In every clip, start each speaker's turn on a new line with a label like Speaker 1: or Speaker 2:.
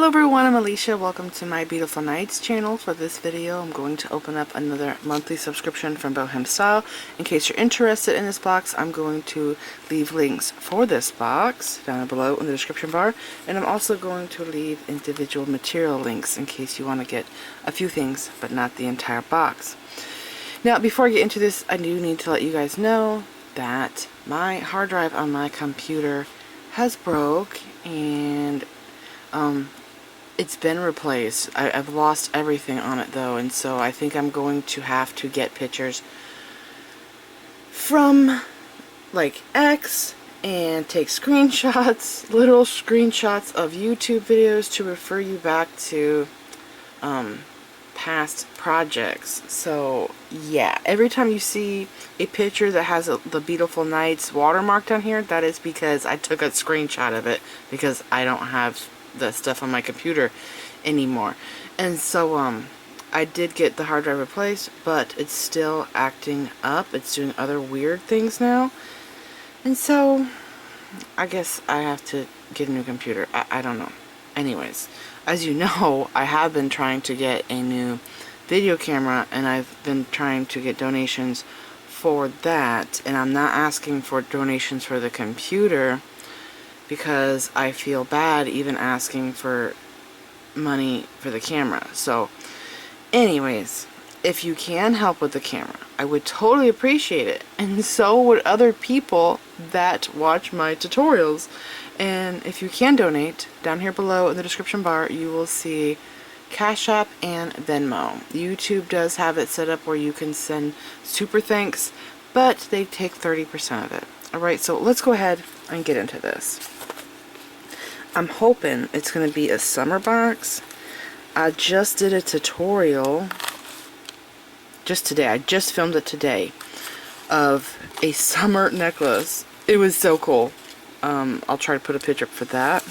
Speaker 1: Hello everyone, I'm Alicia. Welcome to my Beautiful Nights channel. For this video, I'm going to open up another monthly subscription from BohemStyle. In case you're interested in this box, I'm going to leave links for this box down below in the description bar. And I'm also going to leave individual material links in case you want to get a few things, but not the entire box. Now, before I get into this, I do need to let you guys know that my hard drive on my computer has broke, and it's been replaced. I've lost everything on it though, and so I think I'm going to have to get pictures from like X and take screenshots, literal screenshots of YouTube videos to refer you back to past projects. So yeah, every time you see a picture that has the Beautiful Nights watermark on here, that is because I took a screenshot of it because I don't have the stuff on my computer anymore. And so I did get the hard drive replaced, but it's still acting up. It's doing other weird things now, and so I guess I have to get a new computer. I don't know. Anyways, as you know, I have been trying to get a new video camera, and I've been trying to get donations for that, and I'm not asking for donations for the computer because I feel bad even asking for money for the camera. So anyways, if you can help with the camera, I would totally appreciate it, and so would other people that watch my tutorials. And if you can donate, down here below in the description bar you will see Cash App and Venmo. YouTube does have it set up where you can send super thanks, but they take 30% of it. Alright, so let's go ahead and get into this. I'm hoping it's going to be a summer box. I just did a tutorial just today. I just filmed it today of a summer necklace. It was so cool. I'll try to put a picture up for that.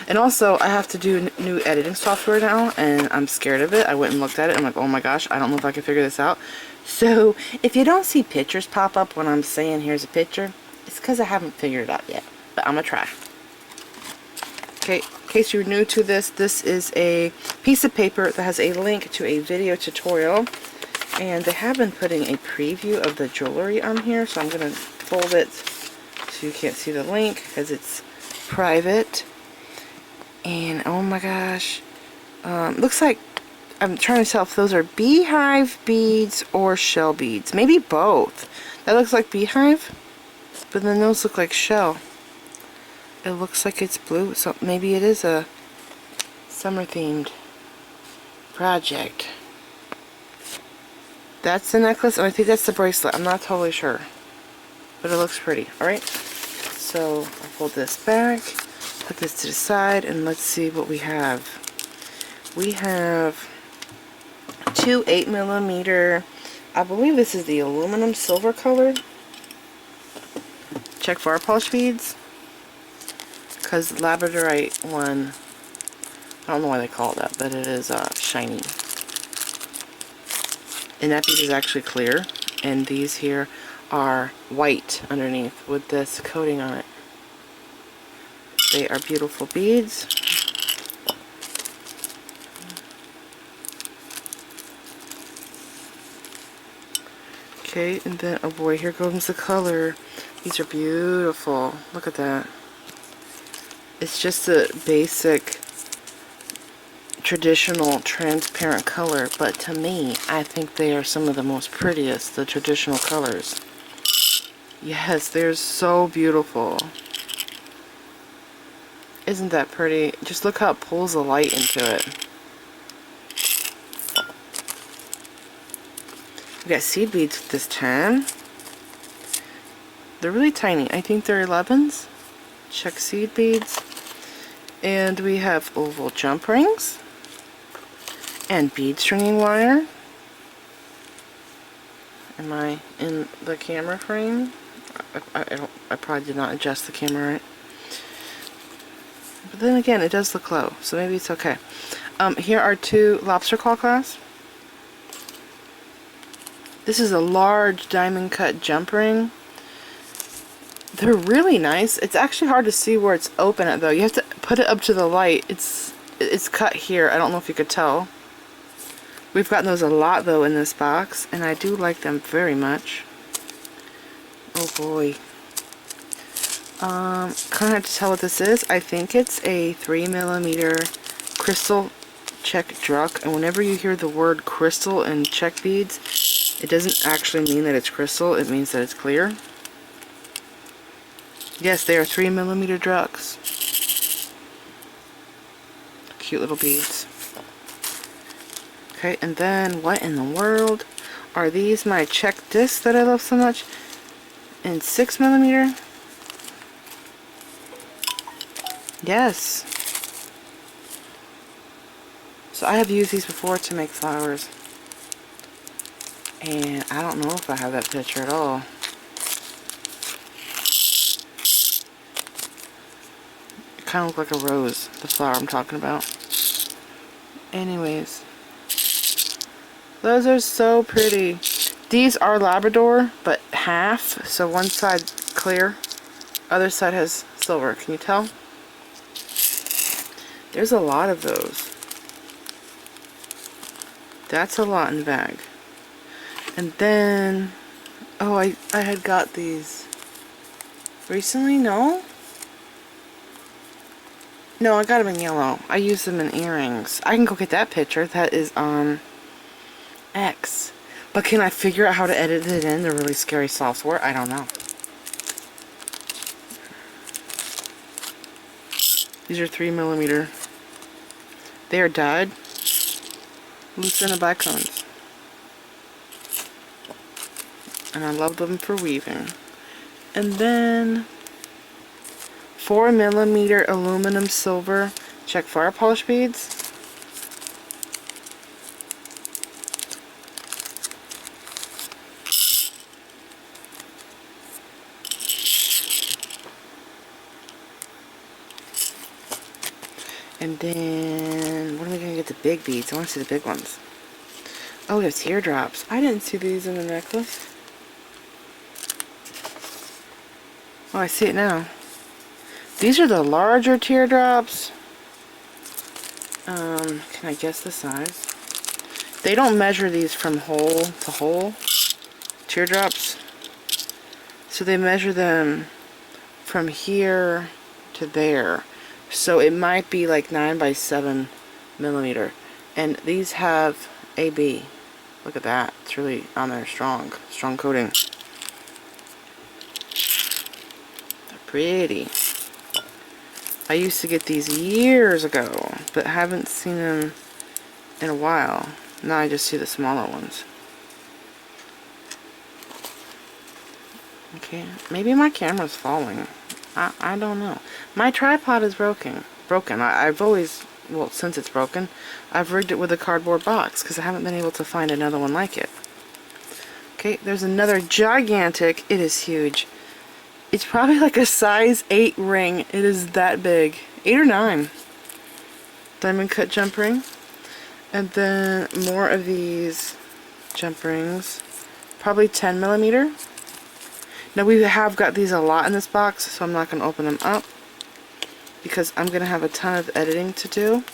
Speaker 1: And also, I have to do new editing software now, and I'm scared of it. I went and looked at it. I'm like, oh my gosh, I don't know if I can figure this out. So, if you don't see pictures pop up when I'm saying here's a picture, it's because I haven't figured it out yet. But I'm going to try. Okay, in case you're new to this, this is a piece of paper that has a link to a video tutorial. And they have been putting a preview of the jewelry on here, so I'm going to fold it so you can't see the link because it's private. And oh my gosh, looks like, I'm trying to tell if those are beehive beads or shell beads. Maybe both. That looks like beehive, but then those look like shell. It looks like it's blue, so maybe it is a summer themed project. That's the necklace, and I think that's the bracelet. I'm not totally sure, but it looks pretty. Alright, so I'll fold this back, put this to the side, and let's see what we have. We have two 8mm, I believe this is the aluminum silver color Czech fire polish beads, because the labradorite one, I don't know why they call it that, but it is shiny. And that bead is actually clear, and these here are white underneath with this coating on it. They are beautiful beads. Okay, and then, oh boy, here comes the color. These are beautiful. Look at that. It's just a basic traditional transparent color, but to me, I think they are some of the most prettiest, the traditional colors. Yes, they're so beautiful. Isn't that pretty? Just look how it pulls the light into it. We got seed beads this time. They're really tiny. I think they're 11s. Czech seed beads. And we have oval jump rings. And bead stringing wire. Am I in the camera frame? I probably did not adjust the camera right. But then again, it does look low, so maybe it's okay. Here are two Lobster Claw clasps. This is a large diamond cut jump ring. They're really nice. It's actually hard to see where it's open at though. You have to put it up to the light. it's cut here. I don't know if you could tell. We've gotten those a lot though in this box, and I do like them very much. Oh boy. Kind of hard to tell what this is. I think it's a 3mm crystal Czech Druk, and whenever you hear the word crystal in Czech beads, it doesn't actually mean that it's crystal, it means that it's clear. Yes, they are 3mm Druks. Cute little beads. Okay, and then what in the world are these? My Czech discs that I love so much in 6mm. Yes. So I have used these before to make flowers, and I don't know if I have that picture at all. It kind of looks like a rose, the flower I'm talking about. Anyways, those are so pretty. These are Labrador, but half, so one side clear, other side has silver. Can you tell? There's a lot of those. That's a lot in the bag. And then, oh, I had got these recently. No, I got them in yellow. I use them in earrings. I can go get that picture. That is on X. But can I figure out how to edit it in the really scary software? I don't know. These are 3mm. They are dyed Lucerna Bicones. And I love them for weaving. And then 4mm aluminum silver Czech fire polish beads. And then, what am I going to get the big beads? I want to see the big ones. Oh, we have teardrops. I didn't see these in the necklace. Oh, I see it now. These are the larger teardrops. Can I guess the size? They don't measure these from hole to hole. Teardrops. So they measure them from here to there. So it might be like 9 by 7mm. And these have AB. Look at that. It's really on there strong. Strong coating. They're pretty. I used to get these years ago, but haven't seen them in a while. Now I just see the smaller ones. Okay, maybe my camera's falling. I don't know. My tripod is broken. I've always, well, since it's broken, I've rigged it with a cardboard box because I haven't been able to find another one like it. Okay, there's another gigantic. It is huge. It's probably like a size 8 ring. It is that big. 8 or 9. Diamond cut jump ring. And then more of these jump rings. Probably 10mm. Now we have got these a lot in this box, so I'm not going to open them up because I'm going to have a ton of editing to do,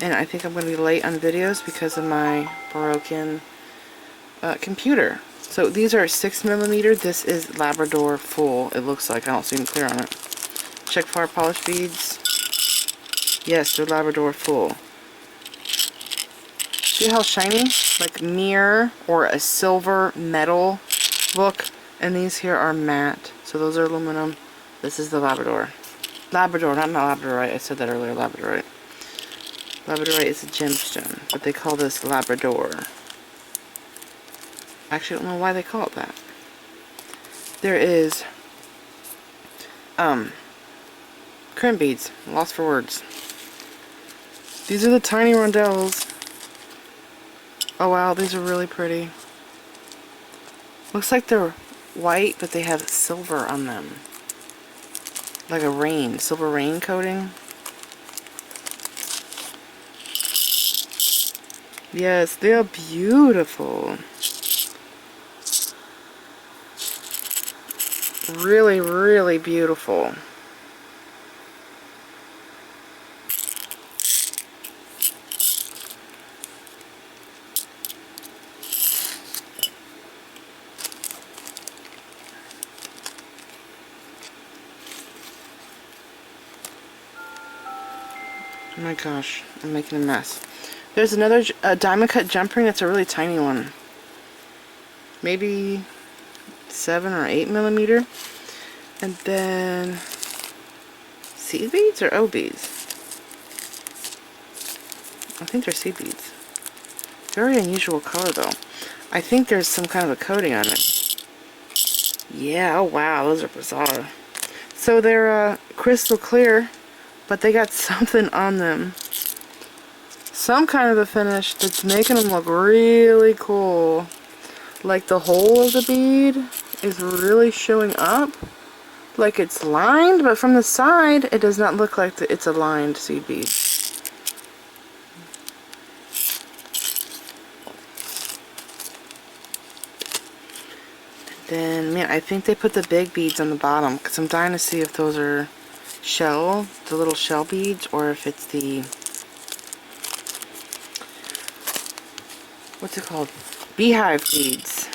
Speaker 1: and I think I'm going to be late on videos because of my broken computer. So these are 6mm. This is Labrador full. It looks like. I don't see them clear on it. Czech fire polish beads. Yes, they're Labrador full. See how shiny? Like mirror or a silver metal look. And these here are matte. So those are aluminum. This is the Labrador. Labrador, not Labradorite. I said that earlier, Labradorite. Labradorite is a gemstone, but they call this Labrador. Actually, I don't know why they call it that. There is Crimp Beads. Lost for words. These are the tiny rondelles. Oh wow, these are really pretty. Looks like they're white, but they have silver on them. Like a rain, silver rain coating. Yes, they're beautiful. Really, really beautiful. Oh my gosh, I'm making a mess. There's another diamond cut jump ring that's a really tiny one. Maybe 7 or 8 millimeter. And then seed beads or O beads? I think they're seed beads. Very unusual color though. I think there's some kind of a coating on it. Yeah, oh wow, those are bizarre. So they're crystal clear, but they got something on them. Some kind of a finish that's making them look really cool. Like the hole of the bead is really showing up. Like it's lined, but from the side it does not look like it's a lined seed bead. Then, man, I think they put the big beads on the bottom because I'm dying to see if those are shell, the little shell beads, or if it's the, what's it called? Beehive beads.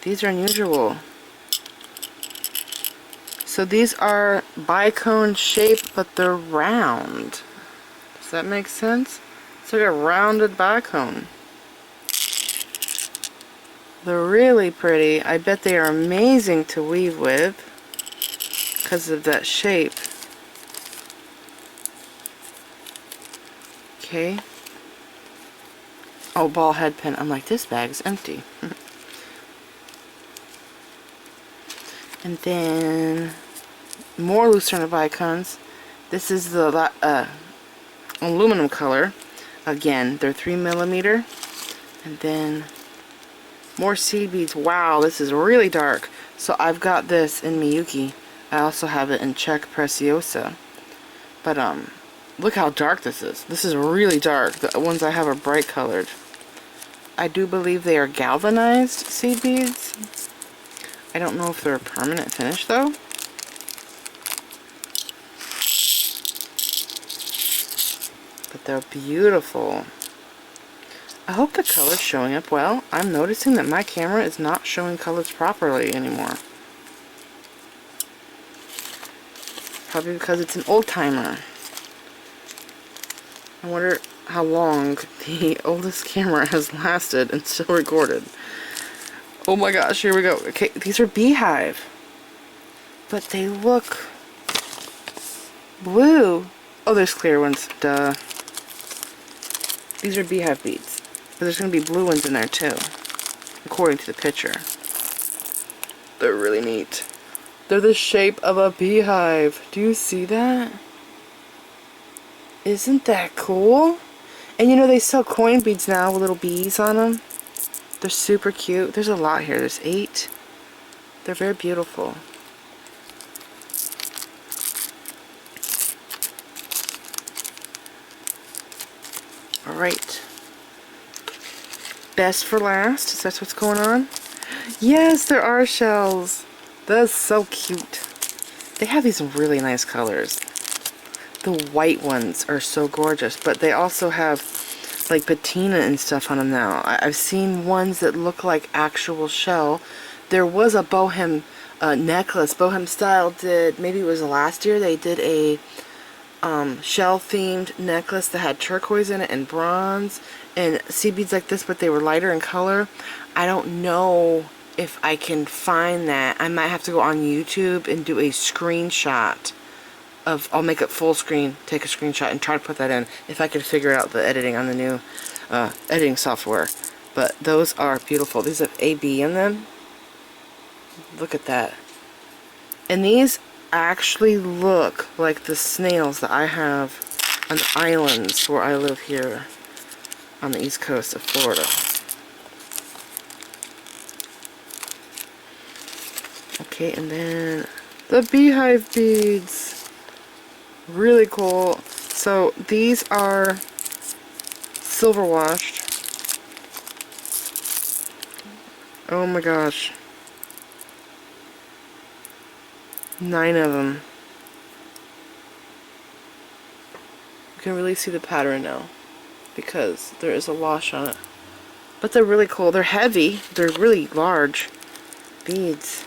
Speaker 1: These are unusual. So these are bicone shape, but they're round. Does that make sense? It's like a rounded bicone. They're really pretty. I bet they are amazing to weave with because of that shape. Okay. Oh, ball head pin. I'm like, this bag's empty. And then more Lucerna bicones. This is the aluminum color. Again, they're 3 millimeter. And then more seed beads. Wow, this is really dark. So I've got this in Miyuki. I also have it in Czech Preciosa. But look how dark this is. This is really dark. The ones I have are bright colored. I do believe they are galvanized seed beads. I don't know if they're a permanent finish though. But they're beautiful. I hope the color's showing up well. I'm noticing that my camera is not showing colors properly anymore. Probably because it's an old timer. I wonder how long the oldest camera has lasted and still recorded. Oh my gosh, here we go. Okay, these are beehive. But they look blue. Oh, there's clear ones. Duh. These are beehive beads. But there's going to be blue ones in there too, according to the picture. They're really neat. They're the shape of a beehive. Do you see that? Isn't that cool? And you know, they sell coin beads now with little bees on them. They're super cute. There's a lot here. There's 8. They're very beautiful. Alright. Best for last. Is that what's going on? Yes, there are shells. That's so cute. They have these really nice colors. The white ones are so gorgeous, but they also have like patina and stuff on them now. I've seen ones that look like actual shell. There was a bohem necklace. BohemStyle did, maybe it was last year, they did a shell themed necklace that had turquoise in it and bronze and seed beads like this, but they were lighter in color. I don't know if I can find that. I might have to go on YouTube and do a screenshot of, I'll make it full screen, take a screenshot and try to put that in if I could figure out the editing on the new editing software. But those are beautiful. These have AB in them. Look at that. And these actually look like the snails that I have on the islands where I live here on the east coast of Florida. Okay, and then the beehive beads. Really cool. So these are silver washed. Oh my gosh. 9 of them. You can really see the pattern now because there is a wash on it. But they're really cool. They're heavy. They're really large beads.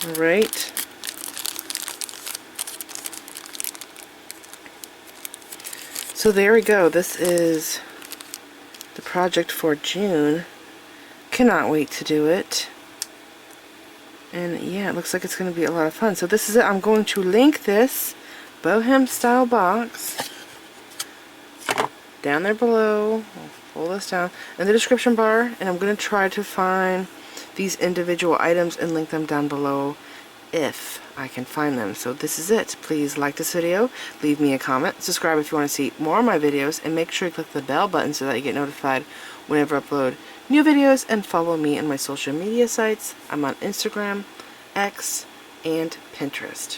Speaker 1: Alright. So there we go. This is the project for June. Cannot wait to do it. And yeah, it looks like it's going to be a lot of fun. So this is it. I'm going to link this BohemStyle box down there below. I'll pull this down in the description bar, and I'm going to try to find these individual items and link them down below if I can find them. So this is it. Please like this video, leave me a comment, subscribe if you want to see more of my videos, and make sure you click the bell button so that you get notified whenever I upload new videos, and follow me on my social media sites. I'm on Instagram, X, and Pinterest.